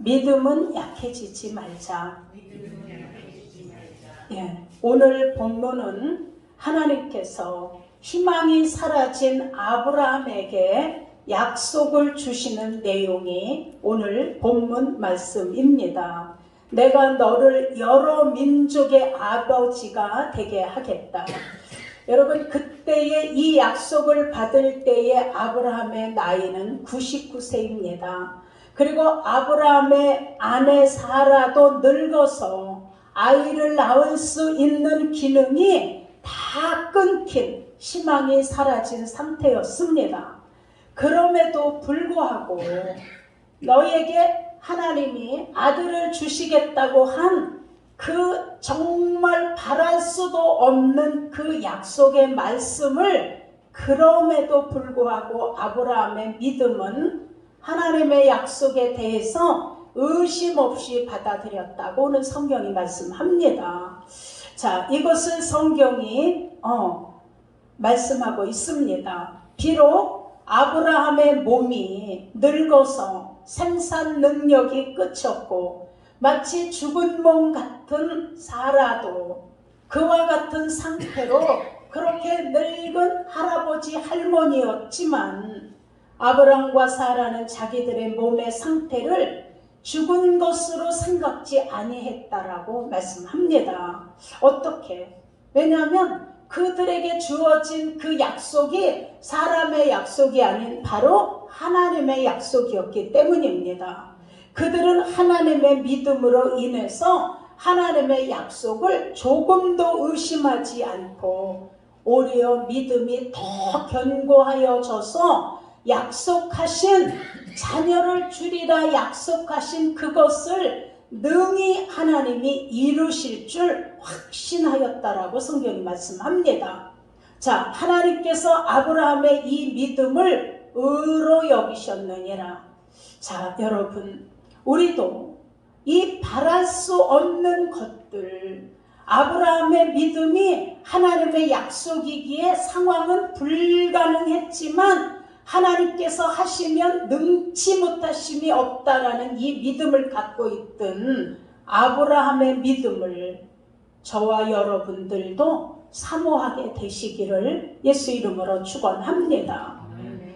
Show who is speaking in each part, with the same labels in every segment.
Speaker 1: 믿음은 약해지지 말자. 예, 오늘 본문은 하나님께서 희망이 사라진 아브라함에게 약속을 주시는 내용이 오늘 본문 말씀입니다. 내가 너를 여러 민족의 아버지가 되게 하겠다. 여러분, 그때의 이 약속을 받을 때의 아브라함의 나이는 99세입니다. 그리고 아브라함의 아내 사라도 늙어서 아이를 낳을 수 있는 기능이 다 끊긴, 희망이 사라진 상태였습니다. 그럼에도 불구하고 너에게 하나님이 아들을 주시겠다고 한 그 정말 바랄 수도 없는 그 약속의 말씀을 그럼에도 불구하고 아브라함의 믿음은 하나님의 약속에 대해서 의심 없이 받아들였다고는 성경이 말씀합니다. 자, 이것을 성경이 말씀하고 있습니다. 비록 아브라함의 몸이 늙어서 생산 능력이 끝이었고 마치 죽은 몸 같은 사라도 그와 같은 상태로 그렇게 늙은 할아버지 할머니였지만 아브라함과 사라는 자기들의 몸의 상태를 죽은 것으로 생각지 아니했다라고 말씀합니다. 어떻게? 왜냐하면 그들에게 주어진 그 약속이 사람의 약속이 아닌 바로 하나님의 약속이었기 때문입니다. 그들은 하나님의 믿음으로 인해서 하나님의 약속을 조금도 의심하지 않고 오히려 믿음이 더 견고하여져서 약속하신 자녀를 주리라 약속하신 그것을 능히 하나님이 이루실 줄 확신하였다라고 성경이 말씀합니다. 자, 하나님께서 아브라함의 이 믿음을 의로 여기셨느니라. 자, 여러분, 우리도 이 바랄 수 없는 것들, 아브라함의 믿음이 하나님의 약속이기에 상황은 불가능했지만 하나님께서 하시면 능치 못하심이 없다라는 이 믿음을 갖고 있던 아브라함의 믿음을 저와 여러분들도 사모하게 되시기를 예수 이름으로 축원합니다.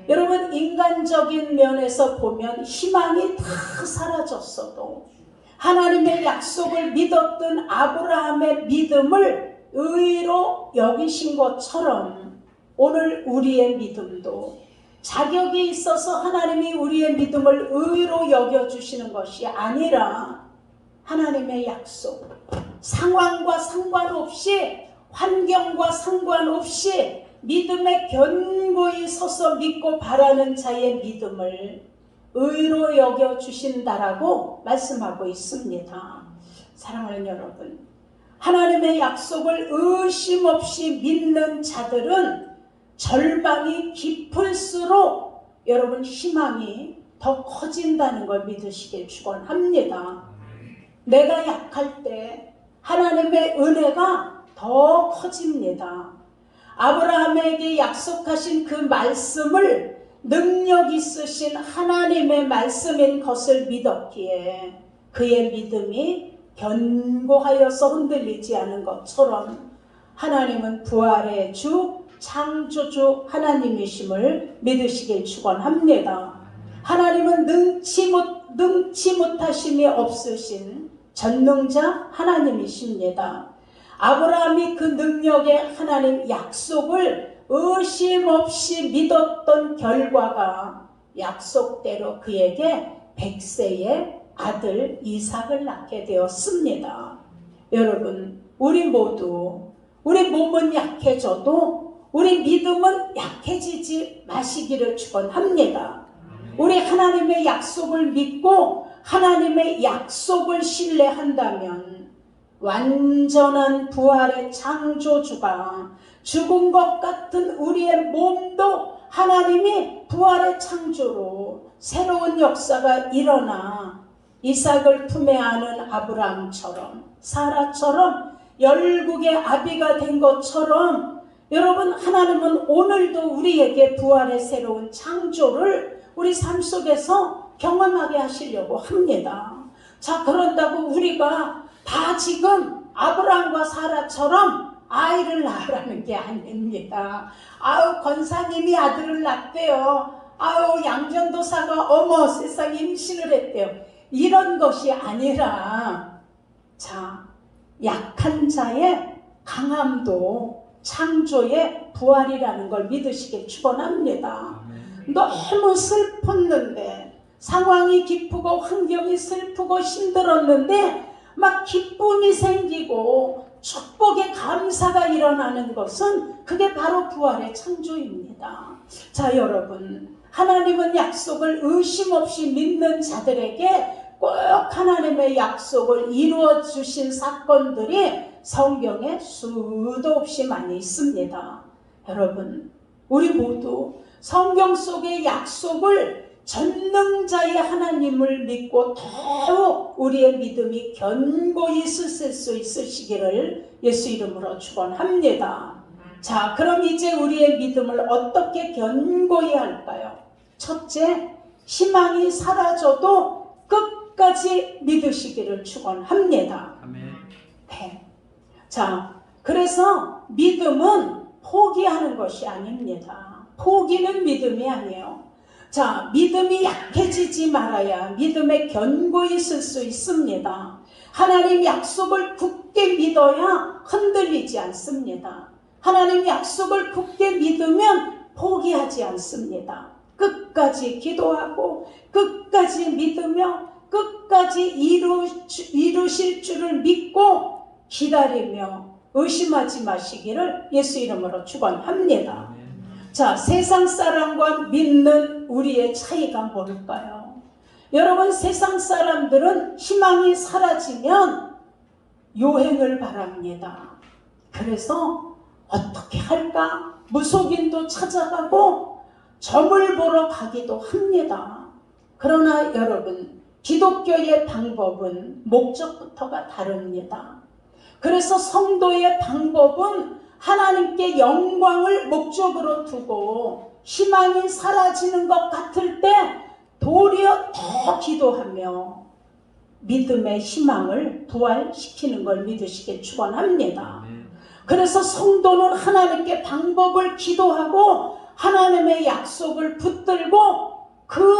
Speaker 1: 여러분, 인간적인 면에서 보면 희망이 다 사라졌어도 하나님의 약속을 믿었던 아브라함의 믿음을 의로 여기신 것처럼 오늘 우리의 믿음도 자격이 있어서 하나님이 우리의 믿음을 의로 여겨주시는 것이 아니라 하나님의 약속, 상황과 상관없이 환경과 상관없이 믿음에 견고히 서서 믿고 바라는 자의 믿음을 의로 여겨주신다라고 말씀하고 있습니다. 사랑하는 여러분, 하나님의 약속을 의심 없이 믿는 자들은 절망이 깊을수록 여러분 희망이 더 커진다는 걸 믿으시길 축원합니다. 내가 약할 때 하나님의 은혜가 더 커집니다. 아브라함에게 약속하신 그 말씀을 능력 있으신 하나님의 말씀인 것을 믿었기에 그의 믿음이 견고하여서 흔들리지 않은 것처럼 하나님은 부활의 주 창조주 하나님이심을 믿으시길 축원합니다. 하나님은 능치 못하심이 없으신 전능자 하나님이십니다. 아브라함이 그 능력의 하나님 약속을 의심 없이 믿었던 결과가 약속대로 그에게 100세의 아들 이삭을 낳게 되었습니다. 여러분, 우리 모두 우리 몸은 약해져도 우리 믿음은 약해지지 마시기를 축원합니다. 우리 하나님의 약속을 믿고 하나님의 약속을 신뢰한다면 완전한 부활의 창조주가 죽은 것 같은 우리의 몸도 하나님이 부활의 창조로 새로운 역사가 일어나 이삭을 품에 안은 아브라함처럼 사라처럼 열국의 아비가 된 것처럼 여러분, 하나님은 오늘도 우리에게 부활의 새로운 창조를 우리 삶 속에서 경험하게 하시려고 합니다. 자, 그런다고 우리가 다 지금 아브라함과 사라처럼 아이를 낳으라는 게 아닙니다. 아우, 권사님이 아들을 낳대요. 아우, 양전도사가 어머 세상에 임신을 했대요. 이런 것이 아니라, 자, 약한 자의 강함도 창조의 부활이라는 걸 믿으시길 축원합니다. 너무 슬펐는데, 상황이 기쁘고 환경이 슬프고 힘들었는데 막 기쁨이 생기고 축복의 감사가 일어나는 것은 그게 바로 부활의 창조입니다. 자, 여러분, 하나님은 약속을 의심 없이 믿는 자들에게 꼭 하나님의 약속을 이루어 주신 사건들이 성경에 수도 없이 많이 있습니다. 여러분, 우리 모두 성경 속의 약속을 전능자의 하나님을 믿고 더욱 우리의 믿음이 견고히 있을 수 있으시기를 예수 이름으로 축원합니다. 자, 그럼 이제 우리의 믿음을 어떻게 견고히 할까요? 첫째, 희망이 사라져도 끝까지 믿으시기를 축원합니다. 네. 자, 그래서 믿음은 포기하는 것이 아닙니다. 포기는 믿음이 아니에요. 자, 믿음이 약해지지 말아야 믿음에 견고히 있을 수 있습니다. 하나님 약속을 굳게 믿어야 흔들리지 않습니다. 하나님 약속을 굳게 믿으면 포기하지 않습니다. 끝까지 기도하고 끝까지 믿으며 끝까지 이루실 줄을 믿고 기다리며 의심하지 마시기를 예수 이름으로 축원합니다. 자, 세상 사람과 믿는 우리의 차이가 뭘까요? 여러분, 세상 사람들은 희망이 사라지면 요행을 바랍니다. 그래서 어떻게 할까? 무속인도 찾아가고 점을 보러 가기도 합니다. 그러나 여러분, 기독교의 방법은 목적부터가 다릅니다. 그래서 성도의 방법은 하나님께 영광을 목적으로 두고 희망이 사라지는 것 같을 때 도리어 더 기도하며 믿음의 희망을 부활시키는 걸 믿으시길 축원합니다. 그래서 성도는 하나님께 방법을 기도하고 하나님의 약속을 붙들고 그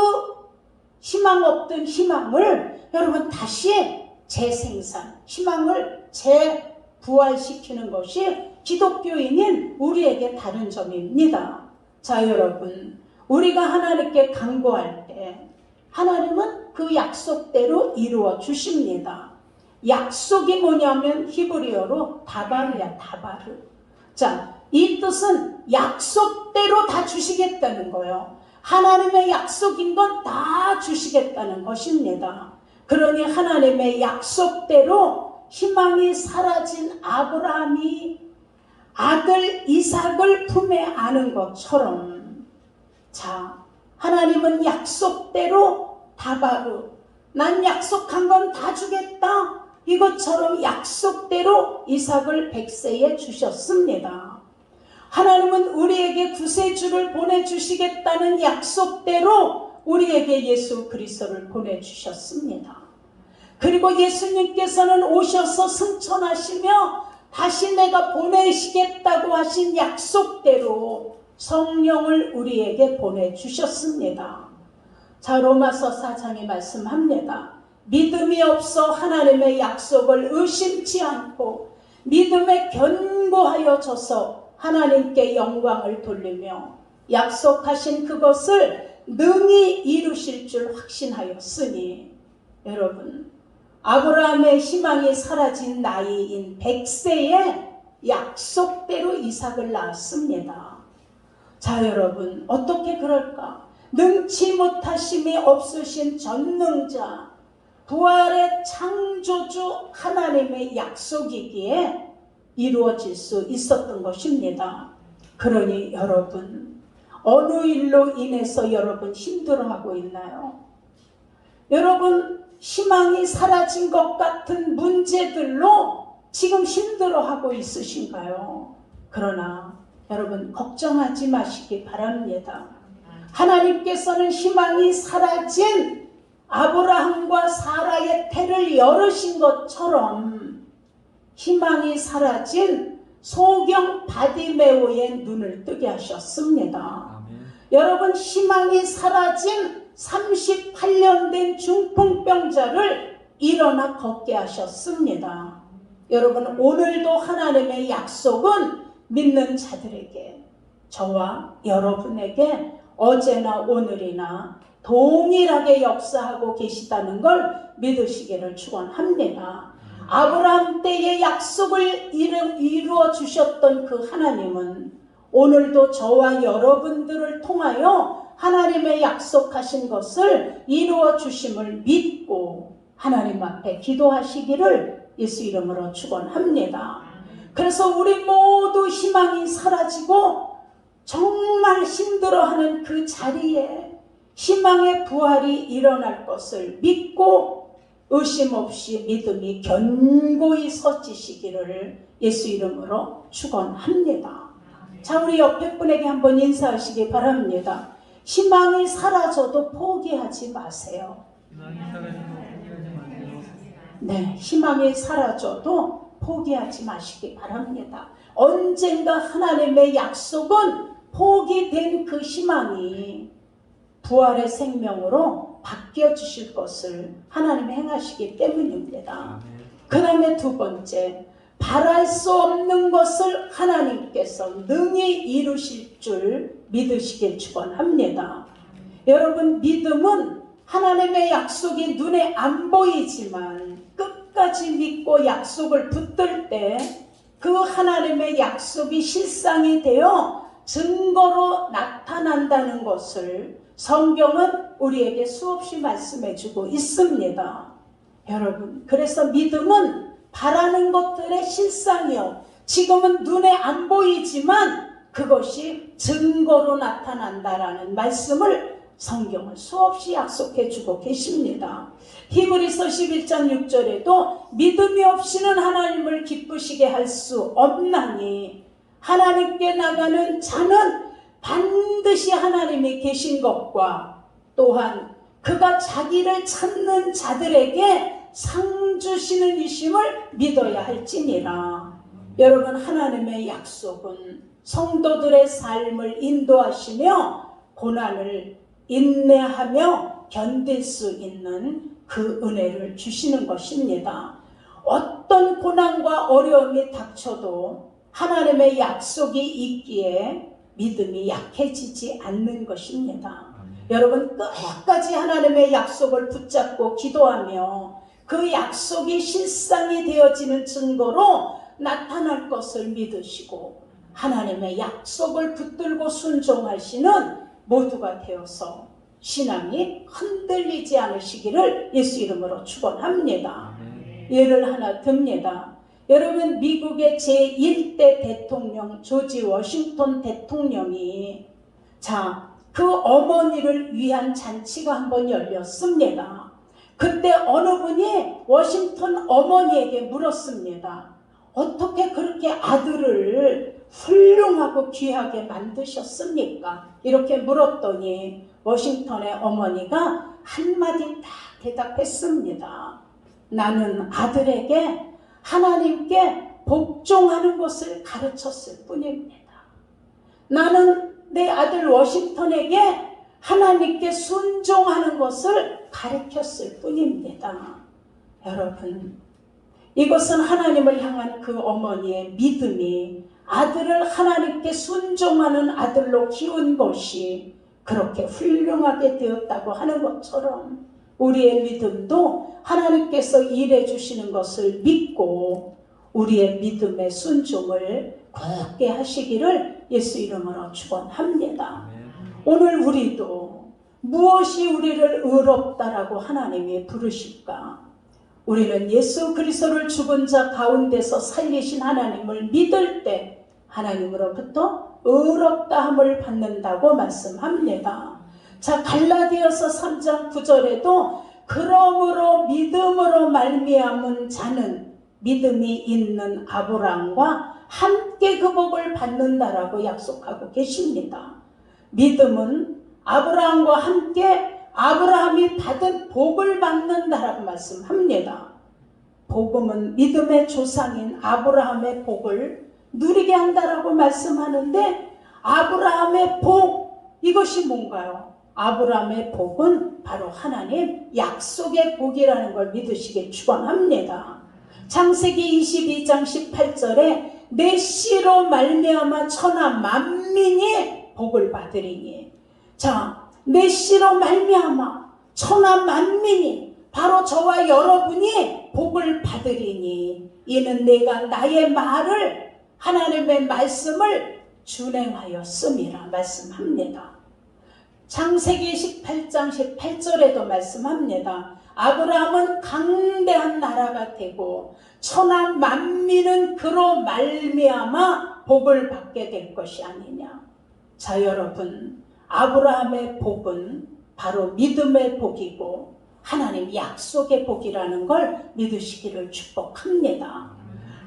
Speaker 1: 희망 없던 희망을 여러분 다시 재생산, 희망을 재부활시키는 것이 기독교인인 우리에게 다른 점입니다. 자, 여러분, 우리가 하나님께 간구할 때 하나님은 그 약속대로 이루어 주십니다. 약속이 뭐냐면 히브리어로 다바르야, 다바르. 자, 이 뜻은 약속대로 다 주시겠다는 거예요. 하나님의 약속인 건 다 주시겠다는 것입니다. 그러니 하나님의 약속대로 희망이 사라진 아브라함이 아들 이삭을 품에 안은 것처럼, 자, 하나님은 약속대로 다바르, 난 약속한 건 다 주겠다, 이것처럼 약속대로 이삭을 100세에 주셨습니다. 하나님은 우리에게 구세주를 보내주시겠다는 약속대로 우리에게 예수 그리스도를 보내주셨습니다. 그리고 예수님께서는 오셔서 승천하시며 다시 내가 보내시겠다고 하신 약속대로 성령을 우리에게 보내주셨습니다. 자, 로마서 4장에 말씀합니다. 믿음이 없어 하나님의 약속을 의심치 않고 믿음에 견고하여져서 하나님께 영광을 돌리며 약속하신 그것을 능히 이루실 줄 확신하였으니, 여러분, 아브라함의 희망이 사라진 나이인 100세에 약속대로 이삭을 낳았습니다. 자, 여러분, 어떻게 그럴까? 능치 못하심이 없으신 전능자, 부활의 창조주 하나님의 약속이기에 이루어질 수 있었던 것입니다. 그러니 여러분, 어느 일로 인해서 여러분 힘들어하고 있나요? 여러분, 희망이 사라진 것 같은 문제들로 지금 힘들어하고 있으신가요? 그러나 여러분, 걱정하지 마시기 바랍니다. 하나님께서는 희망이 사라진 아브라함과 사라의 태를 열으신 것처럼 희망이 사라진 소경 바디메오의 눈을 뜨게 하셨습니다.
Speaker 2: 아멘.
Speaker 1: 여러분, 희망이 사라진 38년 된 중풍병자를 일어나 걷게 하셨습니다. 여러분, 오늘도 하나님의 약속은 믿는 자들에게, 저와 여러분에게 어제나 오늘이나 동일하게 역사하고 계시다는 걸 믿으시기를 축원합니다. 아브라함 때의 약속을 이루어 주셨던 그 하나님은 오늘도 저와 여러분들을 통하여 하나님의 약속하신 것을 이루어 주심을 믿고 하나님 앞에 기도하시기를 예수 이름으로 축원합니다. 그래서 우리 모두 희망이 사라지고 정말 힘들어하는 그 자리에 희망의 부활이 일어날 것을 믿고 의심 없이 믿음이 견고히 서지시기를 예수 이름으로 축원합니다. 자, 우리 옆에 분에게 한번 인사하시기 바랍니다. 희망이 사라져도 포기하지 마세요.
Speaker 2: 희망이 사라지고 포기하지 마세요.
Speaker 1: 네, 희망이 사라져도 포기하지 마시기 바랍니다. 언젠가 하나님의 약속은 포기된 그 희망이 부활의 생명으로 바뀌어 주실 것을 하나님이 행하시기 때문입니다. 그 다음에 두 번째, 바랄 수 없는 것을 하나님께서 능히 이루실 줄 믿으시길 축원합니다. 여러분, 믿음은 하나님의 약속이 눈에 안 보이지만 끝까지 믿고 약속을 붙들 때 그 하나님의 약속이 실상이 되어 증거로 나타난다는 것을 성경은 우리에게 수없이 말씀해 주고 있습니다. 여러분, 그래서 믿음은 바라는 것들의 실상이요, 지금은 눈에 안 보이지만 그것이 증거로 나타난다라는 말씀을 성경은 수없이 약속해 주고 계십니다. 히브리서 11장 6절에도 믿음이 없이는 하나님을 기쁘시게 할 수 없나니 하나님께 나가는 자는 반드시 하나님이 계신 것과 또한 그가 자기를 찾는 자들에게 상 주시는 이심을 믿어야 할지니라. 여러분, 하나님의 약속은 성도들의 삶을 인도하시며 고난을 인내하며 견딜 수 있는 그 은혜를 주시는 것입니다. 어떤 고난과 어려움이 닥쳐도 하나님의 약속이 있기에 믿음이 약해지지 않는 것입니다. 여러분, 끝까지 하나님의 약속을 붙잡고 기도하며 그 약속이 실상이 되어지는 증거로 나타날 것을 믿으시고 하나님의 약속을 붙들고 순종하시는 모두가 되어서 신앙이 흔들리지 않으시기를 예수 이름으로 축원합니다. 예를 하나 듭니다. 여러분, 미국의 제1대 대통령 조지 워싱턴 대통령이 그 어머니를 위한 잔치가 한번 열렸습니다. 그때 어느 분이 워싱턴 어머니에게 물었습니다. 어떻게 그렇게 아들을 훌륭하고 귀하게 만드셨습니까? 이렇게 물었더니 워싱턴의 어머니가 한마디 딱 대답했습니다. 나는 아들에게 하나님께 복종하는 것을 가르쳤을 뿐입니다. 나는 내 아들 워싱턴에게 하나님께 순종하는 것을 가르쳤을 뿐입니다. 여러분, 이것은 하나님을 향한 그 어머니의 믿음이 아들을 하나님께 순종하는 아들로 키운 것이 그렇게 훌륭하게 되었다고 하는 것처럼 우리의 믿음도 하나님께서 일해 주시는 것을 믿고 우리의 믿음의 순종을 굳게 하시기를 예수 이름으로 축원합니다. 오늘 우리도 무엇이 우리를 의롭다라고 하나님이 부르실까? 우리는 예수 그리스도를 죽은 자 가운데서 살리신 하나님을 믿을 때 하나님으로부터 의롭다함을 받는다고 말씀합니다. 자, 갈라디아서 3장 9절에도 그러므로 믿음으로 말미암은 자는 믿음이 있는 아브라함과 함께 그 복을 받는다라고 약속하고 계십니다. 믿음은 아브라함과 함께 아브라함이 받은 복을 받는다라고 말씀합니다. 복음은 믿음의 조상인 아브라함의 복을 누리게 한다라고 말씀하는데, 아브라함의 복, 이것이 뭔가요? 아브라함의 복은 바로 하나님 약속의 복이라는 걸 믿으시길 축원합니다. 창세기 22장 18절에 내 씨로 말미암아 천하 만민이 복을 받으리니, 자, 내 씨로 말미암아 천하 만민이, 바로 저와 여러분이 복을 받으리니 이는 내가 나의 말을, 하나님의 말씀을 준행하였음이라 말씀합니다. 창세기 18장 18절에도 말씀합니다. 아브라함은 강대한 나라가 되고 천하 만민은 그로 말미암아 복을 받게 될 것이 아니냐. 자, 여러분, 아브라함의 복은 바로 믿음의 복이고 하나님 약속의 복이라는 걸 믿으시기를 축복합니다.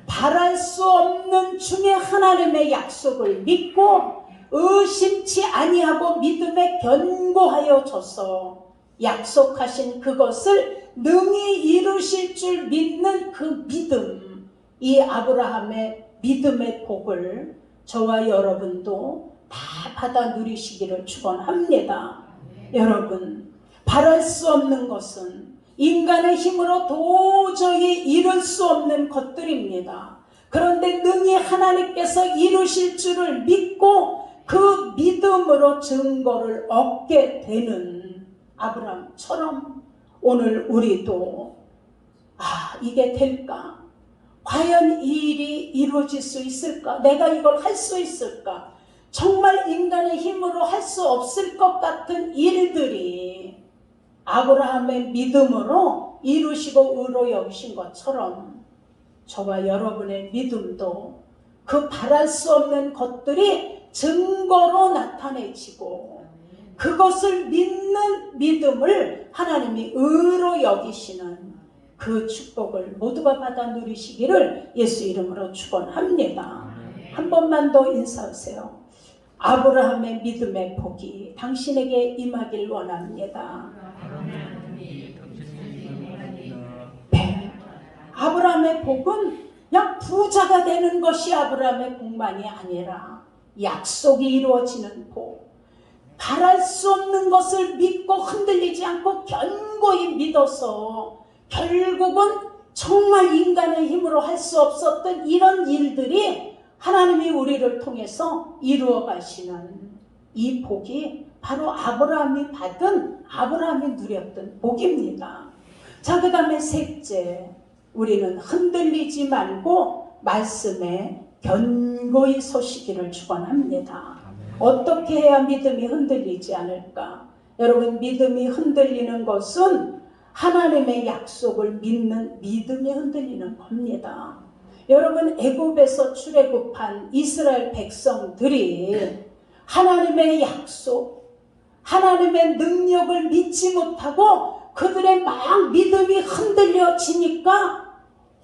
Speaker 1: 바랄 수 없는 중에 하나님의 약속을 믿고 의심치 아니하고 믿음에 견고하여 져서 약속하신 그것을 능히 이루실 줄 믿는 그 믿음, 이 아브라함의 믿음의 복을 저와 여러분도 다 받아 누리시기를 축원합니다. 여러분, 바랄 수 없는 것은 인간의 힘으로 도저히 이룰 수 없는 것들입니다. 그런데 능히 하나님께서 이루실 줄을 믿고 그 믿음으로 증거를 얻게 되는 아브라함처럼 오늘 우리도 이게 될까? 과연 이 일이 이루어질 수 있을까? 내가 이걸 할 수 있을까? 정말 인간의 힘으로 할 수 없을 것 같은 일들이 아브라함의 믿음으로 이루시고 의로 여기신 것처럼 저와 여러분의 믿음도 그 바랄 수 없는 것들이 증거로 나타내지고 그것을 믿는 믿음을 하나님이 의로 여기시는 그 축복을 모두가 받아 누리시기를 예수 이름으로 축원합니다. 한 번만 더 인사하세요. 아브라함의 믿음의 복이 당신에게 임하길 원합니다. 네. 아브라함의 복은 그냥 부자가 되는 것이 아브라함의 복만이 아니라 약속이 이루어지는 복, 바랄 수 없는 것을 믿고 흔들리지 않고 견고히 믿어서 결국은 정말 인간의 힘으로 할 수 없었던 이런 일들이 하나님이 우리를 통해서 이루어 가시는 이 복이 바로 아브라함이 받은, 아브라함이 누렸던 복입니다. 자, 그 다음에 셋째, 우리는 흔들리지 말고 말씀에 견고히 서시기를 축원합니다. 어떻게 해야 믿음이 흔들리지 않을까? 여러분, 믿음이 흔들리는 것은 하나님의 약속을 믿는 믿음이 흔들리는 겁니다. 여러분, 애굽에서 출애굽한 이스라엘 백성들이 하나님의 약속, 하나님의 능력을 믿지 못하고 그들의 막 믿음이 흔들려지니까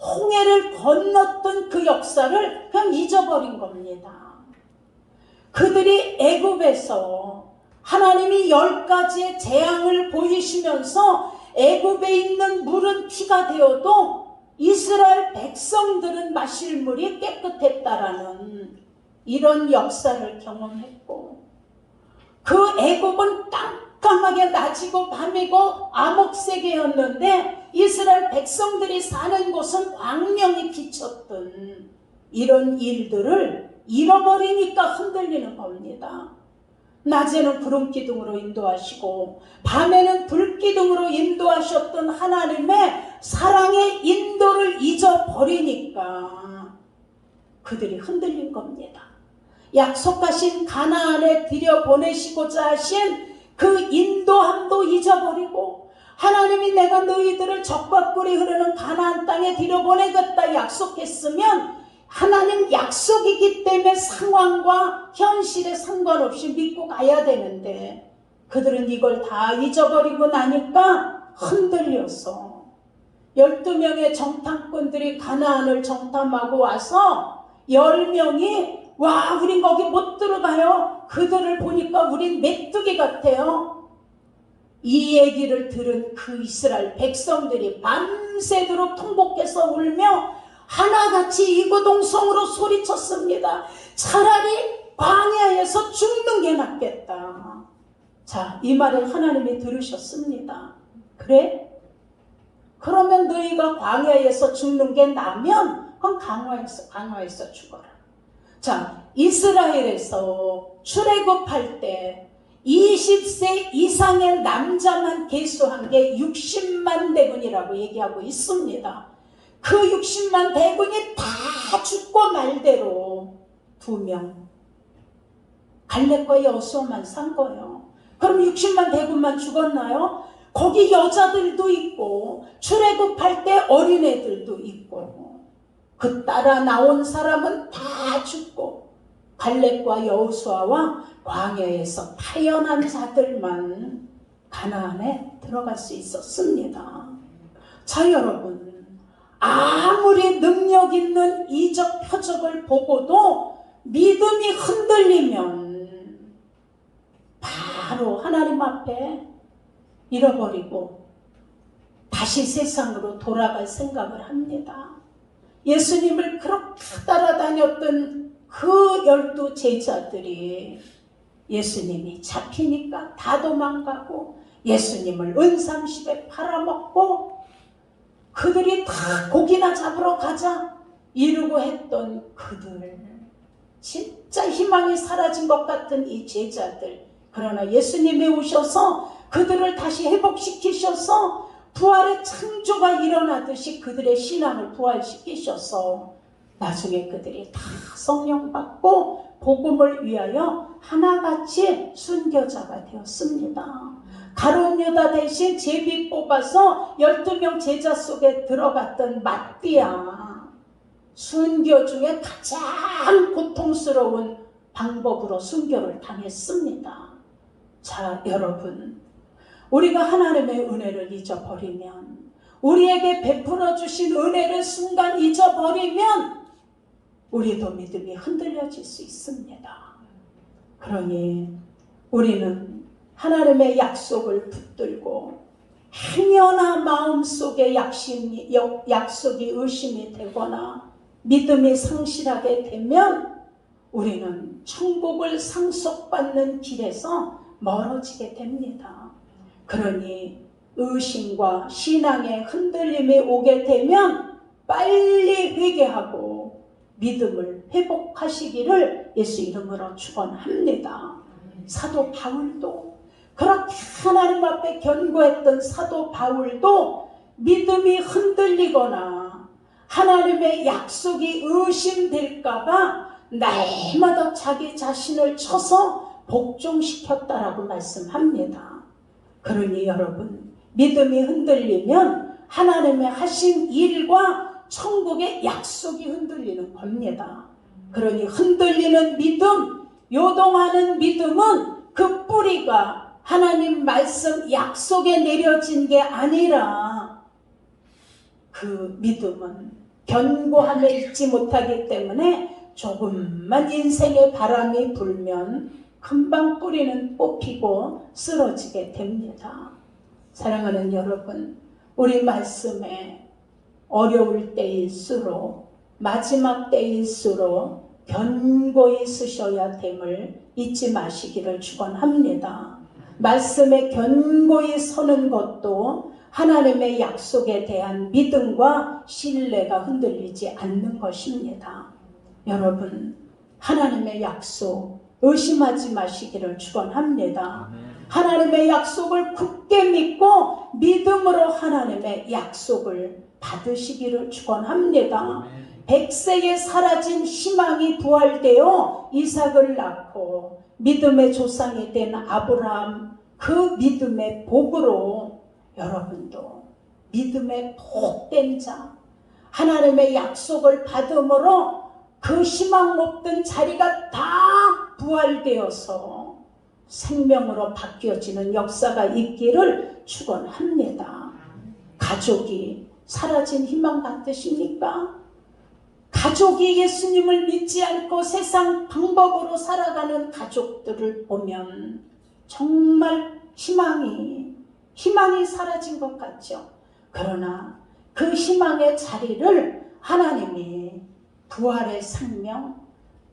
Speaker 1: 홍해를 건넜던 그 역사를 그냥 잊어버린 겁니다. 그들이 애굽에서 하나님이 10가지의 재앙을 보이시면서 애굽에 있는 물은 피가 되어도 이스라엘 백성들은 마실 물이 깨끗했다라는 이런 역사를 경험했고, 그 애굽은 깜깜하게 낮이고 밤이고 암흑세계였는데 이스라엘 백성들이 사는 곳은 광명이 비쳤던 이런 일들을 잃어버리니까 흔들리는 겁니다. 낮에는 구름기둥으로 인도하시고 밤에는 불기둥으로 인도하셨던 하나님의 사랑의 인도를 잊어버리니까 그들이 흔들린 겁니다. 약속하신 가나안에 들여보내시고자 하신 그 인도함도 잊어버리고, 하나님이 내가 너희들을 적과 꿀이 흐르는 가나안 땅에 들여보내겠다 약속했으면 하나님 약속이기 때문에 상황과 현실에 상관없이 믿고 가야 되는데 그들은 이걸 다 잊어버리고 나니까 흔들려서 12명의 정탐꾼들이 가나안을 정탐하고 와서 10명이 와, 우린 거기 못 들어가요. 그들을 보니까 우린 메뚜기 같아요. 이 얘기를 들은 그 이스라엘 백성들이 밤새도록 통곡해서 울며 하나같이 이구동성으로 소리쳤습니다. 차라리 광야에서 죽는 게 낫겠다. 자, 이 말을 하나님이 들으셨습니다. 그래? 그러면 너희가 광야에서 죽는 게 나면 그럼 광야에서 죽어라. 자, 이스라엘에서 출애굽할 때 20세 이상의 남자만 계수한 게 60만 대군이라고 얘기하고 있습니다. 그 60만 대군이 다 죽고 말대로 2명 갈렙과 여호수아만 산 거예요. 그럼 60만 대군만 죽었나요? 거기 여자들도 있고 출애굽할 때 어린애들도 있고 그 따라 나온 사람은 다 죽고 갈렙과 여호수아와 광야에서 타연한 자들만 가나안에 들어갈 수 있었습니다. 자, 여러분, 아무리 능력 있는 이적 표적을 보고도 믿음이 흔들리면 바로 하나님 앞에 잃어버리고 다시 세상으로 돌아갈 생각을 합니다. 예수님을 그렇게 따라다녔던 그 12 제자들이 예수님이 잡히니까 다 도망가고 예수님을 은삼십에 팔아먹고 그들이 다 고기나 잡으러 가자 이러고 했던 그들, 진짜 희망이 사라진 것 같은 이 제자들, 그러나 예수님이 오셔서 그들을 다시 회복시키셔서 부활의 창조가 일어나듯이 그들의 신앙을 부활시키셔서 나중에 그들이 다 성령 받고 복음을 위하여 하나같이 순교자가 되었습니다. 가룟 유다 대신 제비 뽑아서 12명 제자 속에 들어갔던 마띠아, 순교 중에 가장 고통스러운 방법으로 순교를 당했습니다. 자, 여러분, 우리가 하나님의 은혜를 잊어버리면, 우리에게 베풀어 주신 은혜를 순간 잊어버리면 우리도 믿음이 흔들려질 수 있습니다. 그러니 우리는 하나님의 약속을 붙들고 행여나 마음속에 약속이 의심이 되거나 믿음이 상실하게 되면 우리는 천국을 상속받는 길에서 멀어지게 됩니다. 그러니 의심과 신앙의 흔들림이 오게 되면 빨리 회개하고 믿음을 회복하시기를 예수 이름으로 축원합니다. 사도 바울도 그렇게 하나님 앞에 견고했던 사도 바울도 믿음이 흔들리거나 하나님의 약속이 의심될까봐 날마다 자기 자신을 쳐서 복종시켰다라고 말씀합니다. 그러니 여러분, 믿음이 흔들리면 하나님의 하신 일과 천국의 약속이 흔들리는 겁니다. 그러니 흔들리는 믿음, 요동하는 믿음은 그 뿌리가 하나님 말씀 약속에 내려진 게 아니라 그 믿음은 견고함에 있지 못하기 때문에 조금만 인생의 바람이 불면 금방 뿌리는 뽑히고 쓰러지게 됩니다. 사랑하는 여러분, 우리 말씀에 어려울 때일수록 마지막 때일수록 견고히 쓰셔야 됨을 잊지 마시기를 축원합니다. 말씀에 견고히 서는 것도 하나님의 약속에 대한 믿음과 신뢰가 흔들리지 않는 것입니다. 여러분, 하나님의 약속 의심하지 마시기를 축원합니다. 하나님의 약속을 굳게 믿고 믿음으로 하나님의 약속을 받으시기를 축원합니다. 100세에 사라진 희망이 부활되어 이삭을 낳고 믿음의 조상이 된 아브라함, 그 믿음의 복으로 여러분도 믿음의 복된 자, 하나님의 약속을 받음으로 그 희망 없던 자리가 다 부활되어서 생명으로 바뀌어지는 역사가 있기를 축원합니다. 가족이 사라진 희망 같으십니까? 가족이 예수님을 믿지 않고 세상 방법으로 살아가는 가족들을 보면 정말 희망이 희망이 사라진 것 같죠. 그러나 그 희망의 자리를 하나님이 부활의 생명,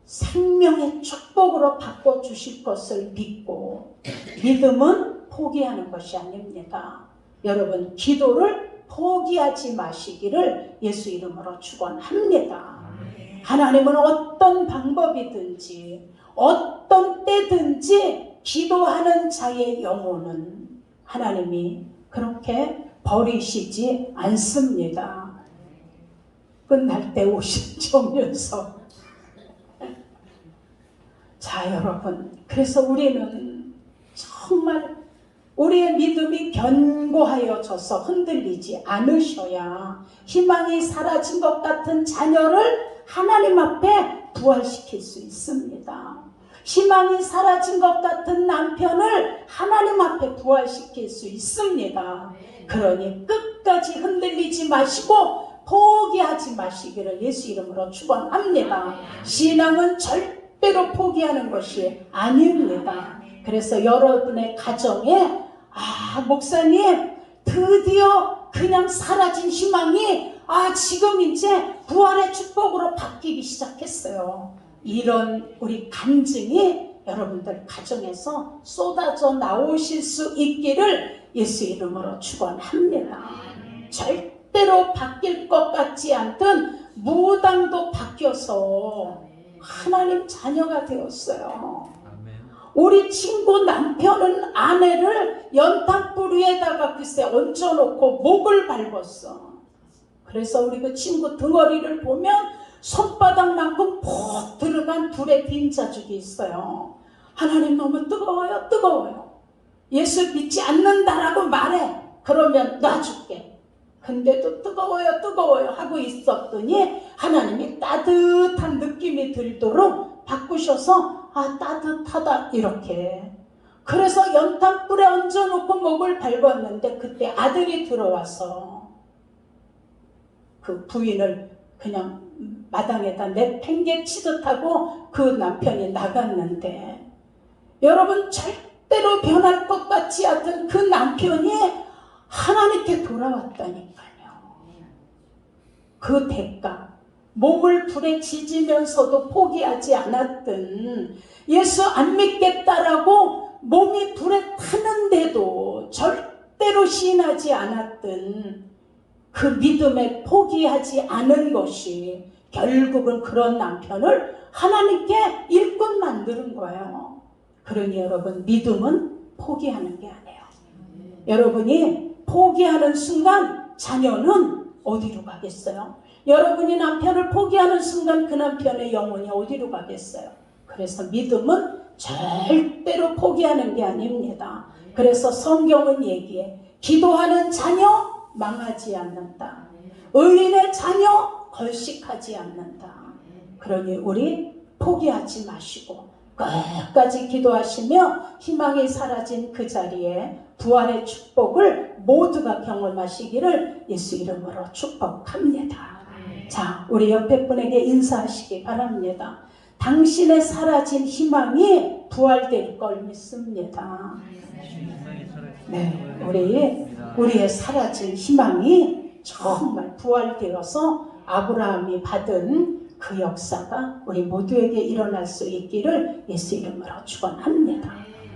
Speaker 1: 생명의 축복으로 바꿔주실 것을 믿고, 믿음은 포기하는 것이 아닙니다. 여러분, 기도를 포기하지 마시기를 예수 이름으로 축원합니다. 하나님은 어떤 방법이든지 어떤 때든지 기도하는 자의 영혼은 하나님이 그렇게 버리시지 않습니다. 끝날 때 오시면서 자, 여러분, 그래서 우리는 정말 우리의 믿음이 견고하여져서 흔들리지 않으셔야 희망이 사라진 것 같은 자녀를 하나님 앞에 부활시킬 수 있습니다. 희망이 사라진 것 같은 남편을 하나님 앞에 부활시킬 수 있습니다. 그러니 끝까지 흔들리지 마시고 포기하지 마시기를 예수 이름으로 축원합니다. 신앙은 절대로 포기하는 것이 아닙니다. 그래서 여러분의 가정에 목사님, 드디어 그냥 사라진 희망이 지금 이제 부활의 축복으로 바뀌기 시작했어요. 이런 우리 간증이 여러분들 가정에서 쏟아져 나오실 수 있기를 예수 이름으로 축원합니다. 절대로 바뀔 것 같지 않던 무당도 바뀌어서 하나님 자녀가 되었어요. 우리 친구 남편은 아내를 연탄불 위에다가 글쎄 얹어놓고 목을 밟았어. 그래서 우리 그 친구 등허리를 보면 손바닥만큼 푹 들어간 불의 빈자죽이 있어요. 하나님 너무 뜨거워요, 뜨거워요. 예수 믿지 않는다라고 말해. 그러면 놔줄게. 근데도 뜨거워요, 뜨거워요 하고 있었더니 하나님이 따뜻한 느낌이 들도록 바꾸셔서 따뜻하다 이렇게. 그래서 연탄불에 얹어놓고 목을 밟았는데 그때 아들이 들어와서 그 부인을 그냥 마당에다 내팽개치듯 하고 그 남편이 나갔는데, 여러분 절대로 변할 것 같지 않던 그 남편이 하나님께 돌아왔다니까요. 그 대가, 몸을 불에 지지면서도 포기하지 않았던, 예수 안 믿겠다라고 몸이 불에 타는데도 절대로 시인하지 않았던 그 믿음에 포기하지 않은 것이 결국은 그런 남편을 하나님께 일꾼 만드는 거예요. 그러니 여러분, 믿음은 포기하는 게 아니에요. 여러분이 포기하는 순간 자녀는 어디로 가겠어요? 여러분이 남편을 포기하는 순간 그 남편의 영혼이 어디로 가겠어요? 그래서 믿음은 절대로 포기하는 게 아닙니다. 그래서 성경은 얘기해. 기도하는 자녀 망하지 않는다. 의인의 자녀 걸식하지 않는다. 그러니 우리 포기하지 마시고 끝까지 기도하시며 희망이 사라진 그 자리에 부활의 축복을 모두가 경험하시기를 예수 이름으로 축복합니다. 자, 우리 옆에 분에게 인사하시기 바랍니다. 당신의 사라진 희망이 부활될 걸 믿습니다. 네, 우리의 사라진 희망이 정말 부활되어서 아브라함이 받은 그 역사가 우리 모두에게 일어날 수 있기를 예수 이름으로 축원합니다.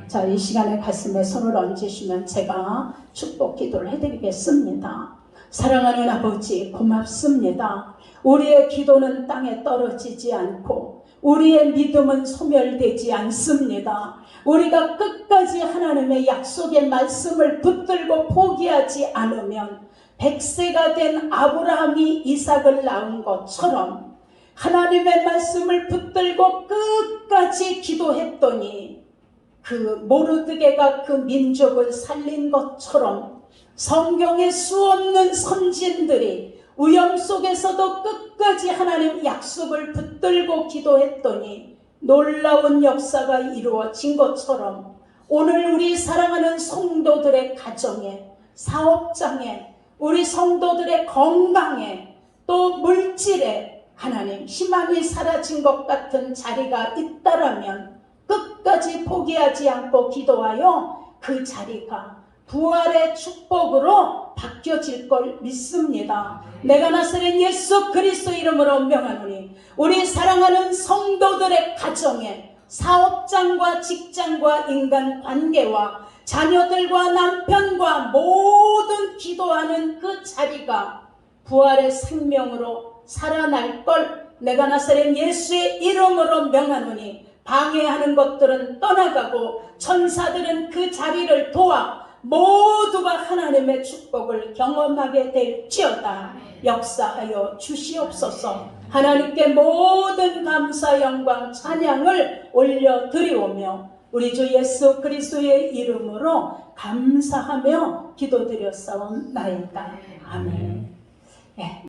Speaker 1: 자, 이 시간에 가슴에 손을 얹으시면 제가 축복 기도를 해드리겠습니다. 사랑하는 아버지, 고맙습니다. 우리의 기도는 땅에 떨어지지 않고 우리의 믿음은 소멸되지 않습니다. 우리가 끝까지 하나님의 약속의 말씀을 붙들고 포기하지 않으면 100세가 된 아브라함이 이삭을 낳은 것처럼 하나님의 말씀을 붙들고 끝까지 기도했더니 그 모르드게가 그 민족을 살린 것처럼 성경에 수없는 선진들이 위험 속에서도 끝까지 하나님 약속을 붙들고 기도했더니 놀라운 역사가 이루어진 것처럼 오늘 우리 사랑하는 성도들의 가정에, 사업장에, 우리 성도들의 건강에, 또 물질에 하나님 희망이 사라진 것 같은 자리가 있다라면 끝까지 포기하지 않고 기도하여 그 자리가 부활의 축복으로 바뀌어질 걸 믿습니다. 내가 나사렛 예수 그리스도 이름으로 명하노니 우리 사랑하는 성도들의 가정에 사업장과 직장과 인간관계와 자녀들과 남편과 모든 기도하는 그 자리가 부활의 생명으로 살아날 걸 내가 나사렛 예수의 이름으로 명하노니 방해하는 것들은 떠나가고 천사들은 그 자리를 도와 모두가 하나님의 축복을 경험하게 될지어다. 역사하여 주시옵소서. 하나님께 모든 감사 영광 찬양을 올려드리오며 우리 주 예수 그리스도의 이름으로 감사하며 기도드렸사옵나이다. 아멘. 네.